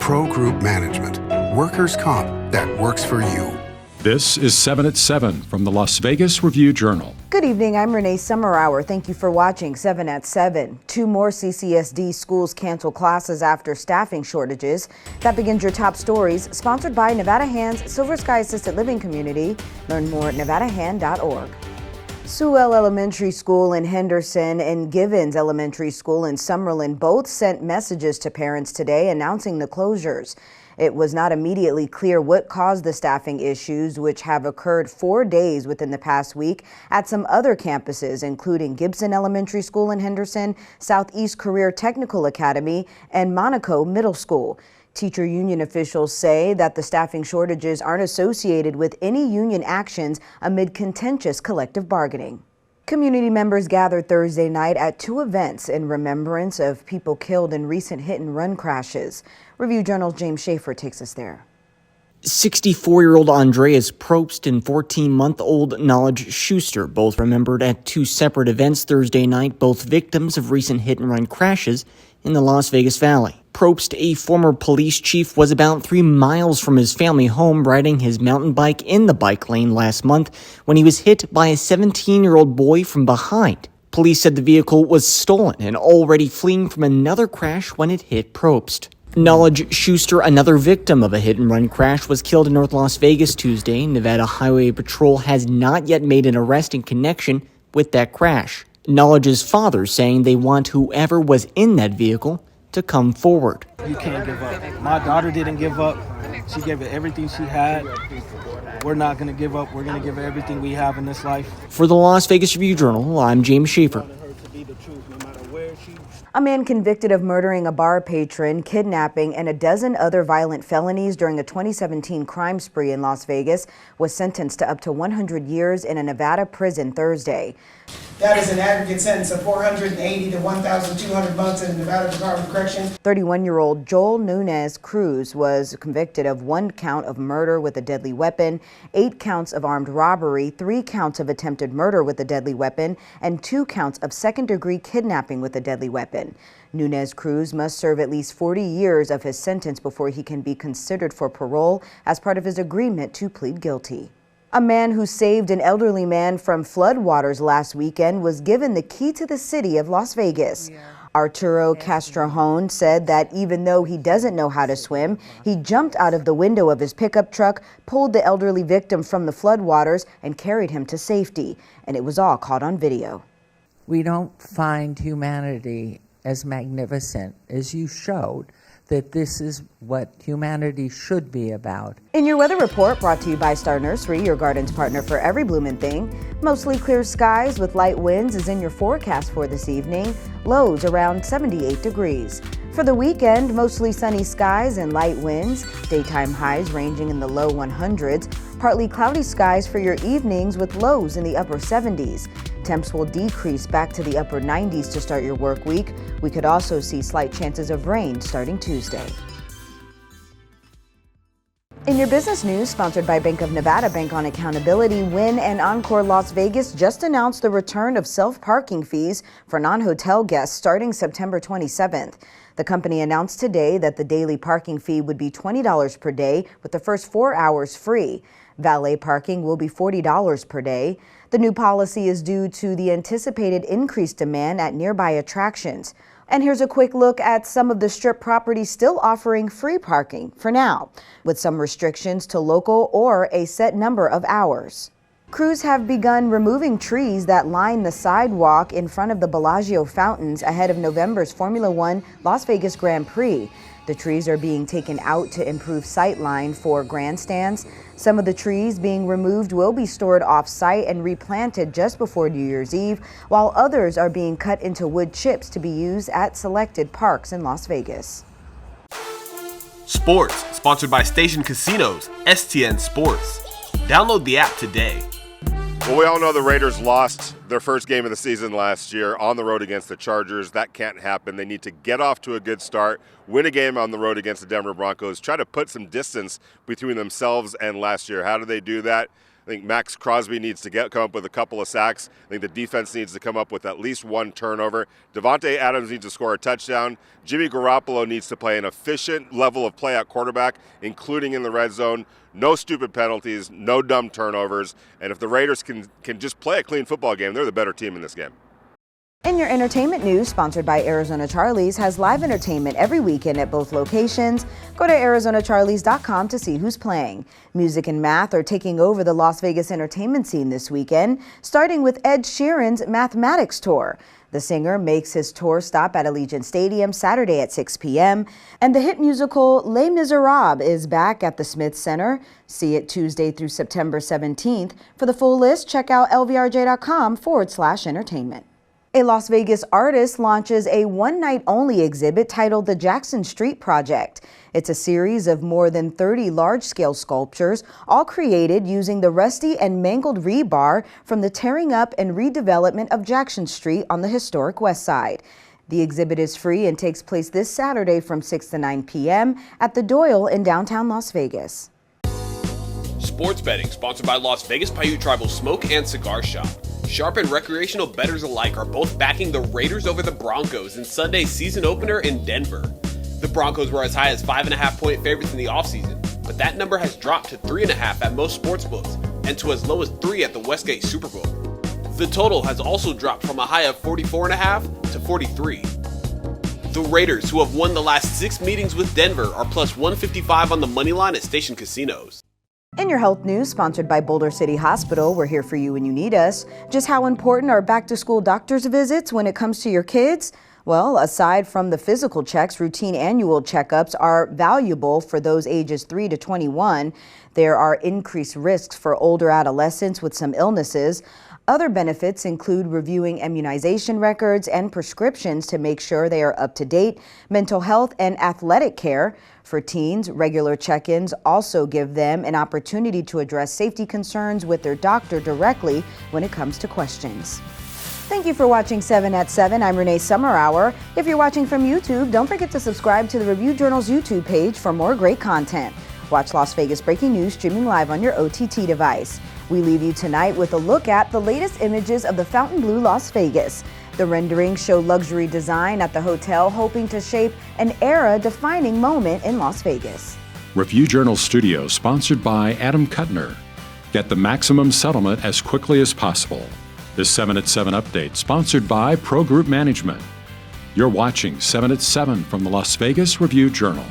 Pro Group Management. Workers' comp that works for you. This is 7 at 7 from the Las Vegas Review-Journal. Good evening, I'm Renee Summerhour. Thank you for watching 7 at 7. 2 more CCSD schools cancel classes after staffing shortages. That begins your top stories, sponsored by Nevada Hand's Silver Sky Assisted Living Community. Learn more at nevadahand.org. Sewell Elementary School in Henderson and Givens Elementary School in Summerlin both sent messages to parents today announcing the closures. It was not immediately clear what caused the staffing issues, which have occurred 4 days within the past week at some other campuses, including Gibson Elementary School in Henderson, Southeast Career Technical Academy, and Monaco Middle School. Teacher union officials say that the staffing shortages aren't associated with any union actions amid contentious collective bargaining. Community members gathered Thursday night at 2 events in remembrance of people killed in recent hit-and-run crashes. Review-Journal's James Schaefer takes us there. 64-year-old Andreas Probst and 14-month-old Knowledge Schuster both remembered at 2 separate events Thursday night, both victims of recent hit-and-run crashes in the Las Vegas Valley. Probst, a former police chief, was about 3 miles from his family home riding his mountain bike in the bike lane last month when he was hit by a 17-year-old boy from behind. Police said the vehicle was stolen and already fleeing from another crash when it hit Probst. Knowledge Schuster, another victim of a hit-and-run crash, was killed in North Las Vegas Tuesday. Nevada Highway Patrol has not yet made an arrest in connection with that crash. Knowledge's father saying they want whoever was in that vehicle to come forward. You can't give up. My daughter didn't give up. She gave it everything she had. We're not going to give up. We're going to give it everything we have in this life. For the Las Vegas Review-Journal, I'm James Schaefer. A man convicted of murdering a bar patron, kidnapping, and a dozen other violent felonies during a 2017 crime spree in Las Vegas was sentenced to up to 100 years in a Nevada prison Thursday. That is an aggregate sentence of 480 to 1,200 months in the Nevada Department of Corrections. 31-year-old Joel Nunez Cruz was convicted of 1 count of murder with a deadly weapon, 8 counts of armed robbery, 3 counts of attempted murder with a deadly weapon, and 2 counts of second-degree kidnapping with a deadly weapon. Nunez Cruz must serve at least 40 years of his sentence before he can be considered for parole as part of his agreement to plead guilty. A man who saved an elderly man from floodwaters last weekend was given the key to the city of Las Vegas. Arturo Castrojon said that even though he doesn't know how to swim, he jumped out of the window of his pickup truck, pulled the elderly victim from the floodwaters, and carried him to safety. And it was all caught on video. We don't find humanity as magnificent as you showed, that this is what humanity should be about. In your weather report, brought to you by Star Nursery, your garden's partner for every bloomin' thing. Mostly clear skies with light winds is in your forecast for this evening. Lows around 78 degrees. For the weekend, mostly sunny skies and light winds. Daytime highs ranging in the low 100s. Partly cloudy skies for your evenings with lows in the upper 70s. Temps will decrease back to the upper 90s to start your work week. We could also see slight chances of rain starting Tuesday. In your business news, sponsored by Bank of Nevada, Bank on Accountability, Wynn and Encore Las Vegas just announced the return of self-parking fees for non-hotel guests starting September 27th. The company announced today that the daily parking fee would be $20 per day, with the first 4 hours free. Valet parking will be $40 per day. The new policy is due to the anticipated increased demand at nearby attractions. And here's a quick look at some of the Strip properties still offering free parking for now, with some restrictions to local or a set number of hours. Crews have begun removing trees that line the sidewalk in front of the Bellagio fountains ahead of November's Formula One Las Vegas Grand Prix. The trees are being taken out to improve sightline for grandstands. Some of the trees being removed will be stored off-site and replanted just before New Year's Eve, while others are being cut into wood chips to be used at selected parks in Las Vegas. Sports, sponsored by Station Casinos, STN Sports. Download the app today. Well, we all know the Raiders lost their first game of the season last year on the road against the Chargers. That can't happen. They need to get off to a good start, win a game on the road against the Denver Broncos, try to put some distance between themselves and last year. How do they do that? think Max Crosby needs to come up with a couple of sacks. I think the defense needs to come up with at least one turnover. Devontae Adams needs to score a touchdown. Jimmy Garoppolo needs to play an efficient level of play at quarterback, including in the red zone. No stupid penalties, no dumb turnovers. And if the Raiders can just play a clean football game, they're the better team in this game. In your entertainment news, sponsored by Arizona Charlie's, has live entertainment every weekend at both locations. Go to ArizonaCharlies.com to see who's playing. Music and math are taking over the Las Vegas entertainment scene this weekend, starting with Ed Sheeran's Mathematics Tour. The singer makes his tour stop at Allegiant Stadium Saturday at 6 p.m. And the hit musical Les Miserables is back at the Smith Center. See it Tuesday through September 17th. For the full list, check out lvrj.com/entertainment. A Las Vegas artist launches a one-night-only exhibit titled The Jackson Street Project. It's a series of more than 30 large-scale sculptures, all created using the rusty and mangled rebar from the tearing up and redevelopment of Jackson Street on the historic West Side. The exhibit is free and takes place this Saturday from 6 to 9 p.m. at the Doyle in downtown Las Vegas. Sports betting, sponsored by Las Vegas Paiute Tribal Smoke and Cigar Shop. Sharp and recreational bettors alike are both backing the Raiders over the Broncos in Sunday's season opener in Denver. The Broncos were as high as 5.5-point favorites in the offseason, but that number has dropped to 3.5 at most sportsbooks and to as low as 3 at the Westgate Super Bowl. The total has also dropped from a high of 44.5 to 43. The Raiders, who have won the last 6 meetings with Denver, are plus 155 on the money line at station casinos. In your health news, sponsored by Boulder City Hospital, we're here for you when you need us. Just how important are back-to-school doctor's visits when it comes to your kids? Well, aside from the physical checks, routine annual checkups are valuable for those ages 3 to 21. There are increased risks for older adolescents with some illnesses. Other benefits include reviewing immunization records and prescriptions to make sure they are up to date, mental health and athletic care. For teens, regular check-ins also give them an opportunity to address safety concerns with their doctor directly when it comes to questions. Thank you for watching 7 at 7. I'm Renee Summerhour. If you're watching from YouTube, don't forget to subscribe to the Review Journal's YouTube page for more great content. Watch Las Vegas Breaking News streaming live on your OTT device. We leave you tonight with a look at the latest images of the Fontainebleau Las Vegas. The renderings show luxury design at the hotel, hoping to shape an era-defining moment in Las Vegas. Review Journal Studio, sponsored by Adam Kuttner. Get the maximum settlement as quickly as possible. This 7 at 7 update, sponsored by Pro Group Management. You're watching 7 at 7 from the Las Vegas Review Journal.